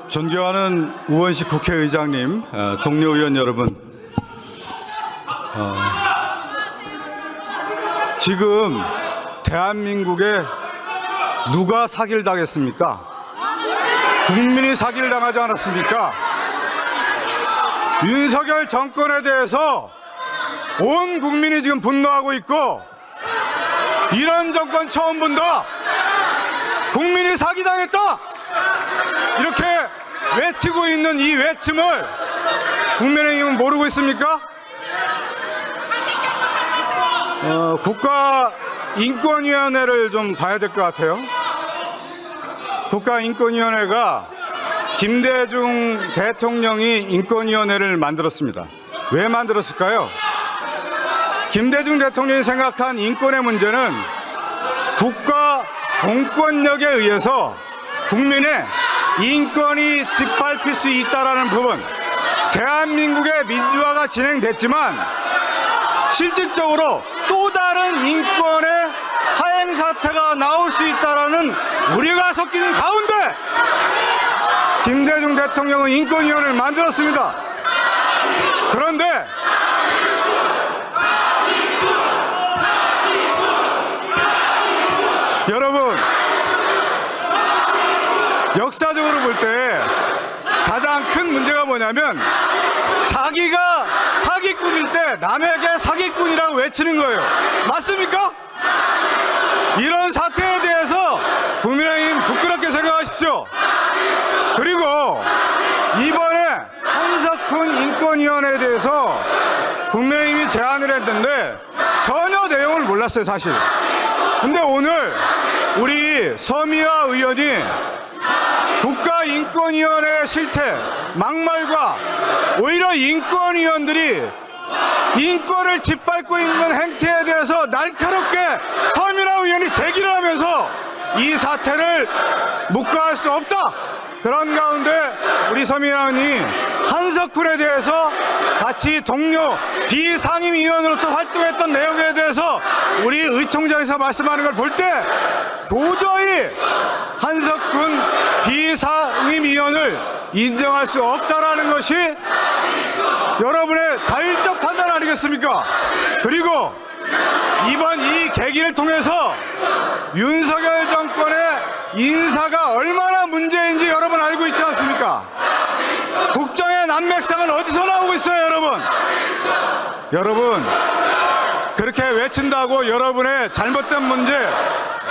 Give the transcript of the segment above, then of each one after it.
존경하는 우원식 국회의장님, 동료 의원 여러분, 지금 대한민국에 누가 사기를 당했습니까? 국민이 사기를 당하지 않았습니까? 윤석열 정권에 대해서 온 국민이 지금 분노하고 있고, 이런 정권 처음 본다, 국민이 사기당했다, 이렇게 외치고 있는 이 외침을 국민의힘은 모르고 있습니까? 국가인권위원회를 좀 봐야 될 것 같아요. 국가인권위원회가 김대중 대통령이 인권위원회를 만들었습니다. 왜 만들었을까요? 김대중 대통령이 생각한 인권의 문제는 국가 공권력에 의해서 국민의 인권이 짓밟힐 수 있다는 부분, 대한민국의 민주화가 진행됐지만 실질적으로 또 다른 인권의 하행 사태가 나올 수 있다는 우려가 섞이는 가운데 김대중 대통령은 인권위원회를 만들었습니다. 그런데 여러분, 역사적으로 볼 때 가장 큰 문제가 뭐냐면, 자기가 사기꾼일 때 남에게 사기꾼이라고 외치는 거예요. 맞습니까? 이런 사태에 대해서 국민의힘 부끄럽게 생각하십시오. 그리고 이번에 한석훈 인권위원회에 대해서 국민의힘이 제안을 했는데 전혀 내용을 몰랐어요, 사실. 근데 오늘 우리 서미화 의원이 국가인권위원회의 실태, 막말과 오히려 인권위원들이 인권을 짓밟고 있는 행태에 대해서 날카롭게 서미화 의원이 제기를 하면서 이 사태를 묵과할 수 없다, 그런 가운데 우리 서미화 의원이 한석훈에 대해서 같이 동료 비상임위원으로서 활동했던 내용에 대해서 우리 의총장에서 말씀하는 걸 볼 때 도저히 한석훈 비상임위원을 인정할 수 없다라는 것이 여러분의 자율적 판단 아니겠습니까? 그리고 이번 이 계기를 통해서 윤석열 정권의 인사가 얼마나 문제인지 여러분 알고 있지 않습니까? 국정의 난맥상은 어디서 나오고 있어요, 여러분? 여러분, 그렇게 외친다고 여러분의 잘못된 문제,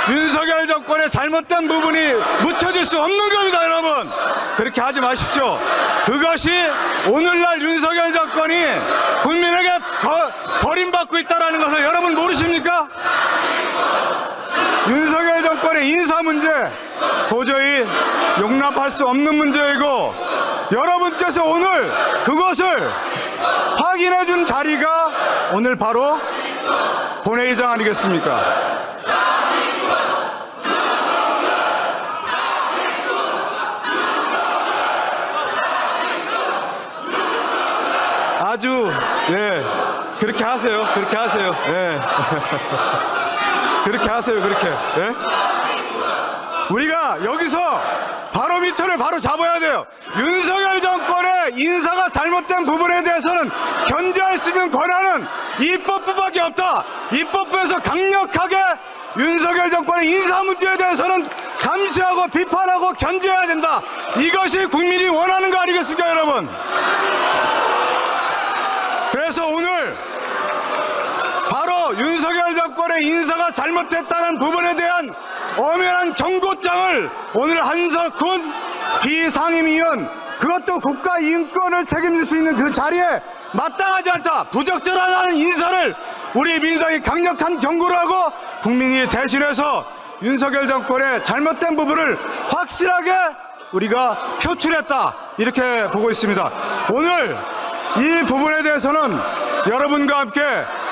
윤석열 정권의 잘못된 부분이 묻혀질 수 없는 겁니다, 여러분. 그렇게 하지 마십시오. 그것이 오늘날 윤석열 정권이 국민에게 버림받고 있다는 것을 여러분 모르십니까? 윤석열 정권의 인사 문제 도저히 용납할 수 없는 문제이고, 여러분께서 오늘 그것을 확인해 준 자리가 오늘 바로 본회의장 아니겠습니까? 아주, 예, 그렇게 하세요. 그렇게 하세요. 예. 그렇게 하세요. 그렇게. 예? 우리가 여기서 바로미터를 바로 잡아야 돼요. 윤석열 정권의 인사가 잘못된 부분에 대해서는 견제할 수 있는 권한은 입법부밖에 없다. 입법부에서 강력하게 윤석열 정권의 인사 문제에 대해서는 감시하고 비판하고 견제해야 된다. 이것이 국민이 원하는 거 아니겠습니까, 여러분? 그래서 오늘 바로 윤석열 정권의 인사가 잘못됐다는 부분에 대한 엄연한 경고장을 오늘 한석훈 비상임위원, 그것도 국가인권을 책임질 수 있는 그 자리에 마땅하지 않다, 부적절하다는 인사를 우리 민주당이 강력한 경고를 하고 국민이 대신해서 윤석열 정권의 잘못된 부분을 확실하게 우리가 표출했다, 이렇게 보고 있습니다. 오늘 이 부분에 대해서는 여러분과 함께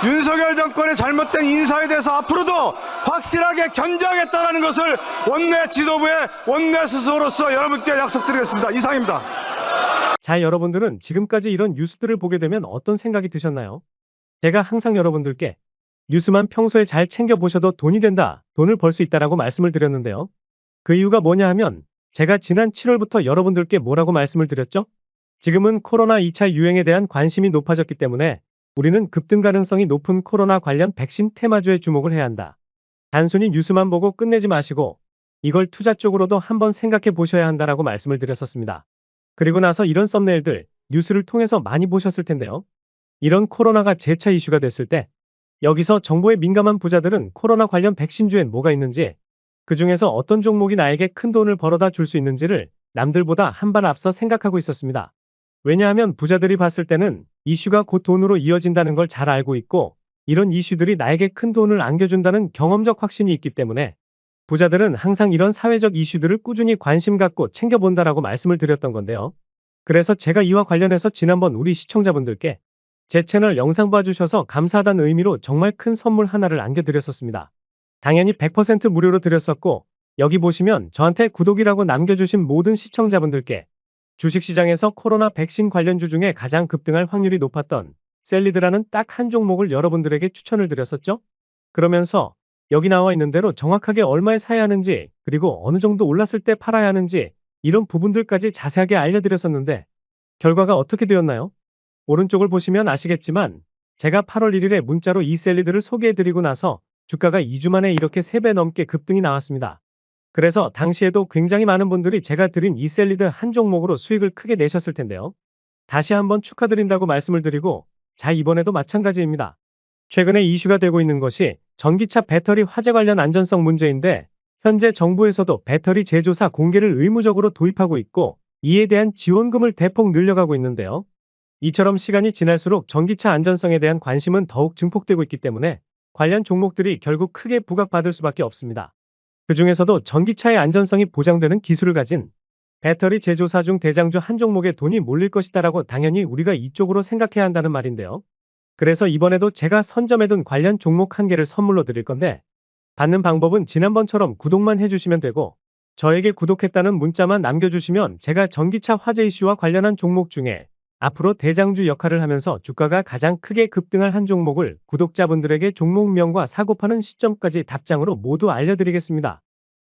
윤석열 정권의 잘못된 인사에 대해서 앞으로도 확실하게 견제하겠다는 것을 원내 지도부의 원내 스스로로서 여러분께 약속드리겠습니다. 이상입니다. 자, 여러분들은 지금까지 이런 뉴스들을 보게 되면 어떤 생각이 드셨나요? 제가 항상 여러분들께 뉴스만 평소에 잘 챙겨보셔도 돈이 된다, 돈을 벌 수 있다라고 말씀을 드렸는데요. 그 이유가 뭐냐 하면 제가 지난 7월부터 여러분들께 뭐라고 말씀을 드렸죠? 지금은 코로나 2차 유행에 대한 관심이 높아졌기 때문에 우리는 급등 가능성이 높은 코로나 관련 백신 테마주에 주목을 해야 한다. 단순히 뉴스만 보고 끝내지 마시고 이걸 투자 쪽으로도 한번 생각해 보셔야 한다라고 말씀을 드렸었습니다. 그리고 나서 이런 썸네일들 뉴스를 통해서 많이 보셨을 텐데요. 이런 코로나가 재차 이슈가 됐을 때 여기서 정보에 민감한 부자들은 코로나 관련 백신주엔 뭐가 있는지, 그 중에서 어떤 종목이 나에게 큰 돈을 벌어다 줄 수 있는지를 남들보다 한 발 앞서 생각하고 있었습니다. 왜냐하면 부자들이 봤을 때는 이슈가 곧 돈으로 이어진다는 걸 잘 알고 있고 이런 이슈들이 나에게 큰 돈을 안겨준다는 경험적 확신이 있기 때문에 부자들은 항상 이런 사회적 이슈들을 꾸준히 관심 갖고 챙겨본다라고 말씀을 드렸던 건데요. 그래서 제가 이와 관련해서 지난번 우리 시청자분들께 제 채널 영상 봐주셔서 감사하다는 의미로 정말 큰 선물 하나를 안겨드렸었습니다. 당연히 100% 무료로 드렸었고 여기 보시면 저한테 구독이라고 남겨주신 모든 시청자분들께 주식시장에서 코로나 백신 관련주 중에 가장 급등할 확률이 높았던 셀리드라는 딱 한 종목을 여러분들에게 추천을 드렸었죠? 그러면서 여기 나와 있는 대로 정확하게 얼마에 사야 하는지 그리고 어느 정도 올랐을 때 팔아야 하는지 이런 부분들까지 자세하게 알려드렸었는데 결과가 어떻게 되었나요? 오른쪽을 보시면 아시겠지만 제가 8월 1일에 문자로 이 셀리드를 소개해드리고 나서 주가가 2주 만에 이렇게 3배 넘게 급등이 나왔습니다. 그래서 당시에도 굉장히 많은 분들이 제가 드린 이 셀리드 한 종목으로 수익을 크게 내셨을 텐데요. 다시 한번 축하드린다고 말씀을 드리고 자 이번에도 마찬가지입니다. 최근에 이슈가 되고 있는 것이 전기차 배터리 화재 관련 안전성 문제인데 현재 정부에서도 배터리 제조사 공개를 의무적으로 도입하고 있고 이에 대한 지원금을 대폭 늘려가고 있는데요. 이처럼 시간이 지날수록 전기차 안전성에 대한 관심은 더욱 증폭되고 있기 때문에 관련 종목들이 결국 크게 부각받을 수밖에 없습니다. 그 중에서도 전기차의 안전성이 보장되는 기술을 가진 배터리 제조사 중 대장주 한 종목에 돈이 몰릴 것이다라고 당연히 우리가 이쪽으로 생각해야 한다는 말인데요. 그래서 이번에도 제가 선점해둔 관련 종목 한 개를 선물로 드릴 건데 받는 방법은 지난번처럼 구독만 해주시면 되고 저에게 구독했다는 문자만 남겨주시면 제가 전기차 화재 이슈와 관련한 종목 중에 앞으로 대장주 역할을 하면서 주가가 가장 크게 급등할 한 종목을 구독자분들에게 종목명과 사고 파는 시점까지 답장으로 모두 알려드리겠습니다.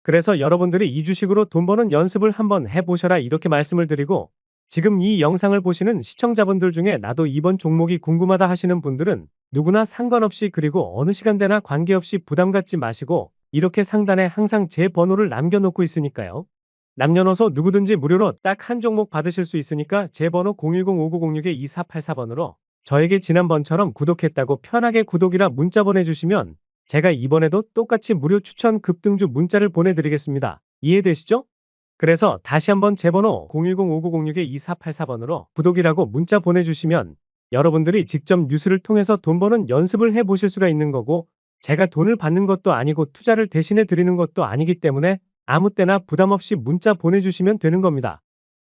그래서 여러분들이 이 주식으로 돈 버는 연습을 한번 해보셔라 이렇게 말씀을 드리고 지금 이 영상을 보시는 시청자분들 중에 나도 이번 종목이 궁금하다 하시는 분들은 누구나 상관없이 그리고 어느 시간대나 관계없이 부담 갖지 마시고 이렇게 상단에 항상 제 번호를 남겨놓고 있으니까요. 남녀노소 누구든지 무료로 딱 한 종목 받으실 수 있으니까 제 번호 010-5906-2484번으로 저에게 지난번처럼 구독했다고 편하게 구독이라 문자 보내주시면 제가 이번에도 똑같이 무료 추천 급등주 문자를 보내드리겠습니다. 이해되시죠? 그래서 다시 한번 제 번호 010-5906-2484번으로 구독이라고 문자 보내주시면 여러분들이 직접 뉴스를 통해서 돈 버는 연습을 해보실 수가 있는 거고 제가 돈을 받는 것도 아니고 투자를 대신해 드리는 것도 아니기 때문에 아무 때나 부담 없이 문자 보내주시면 되는 겁니다.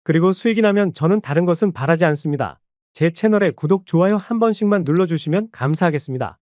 그리고 수익이 나면 저는 다른 것은 바라지 않습니다. 제 채널에 구독, 좋아요 한 번씩만 눌러주시면 감사하겠습니다.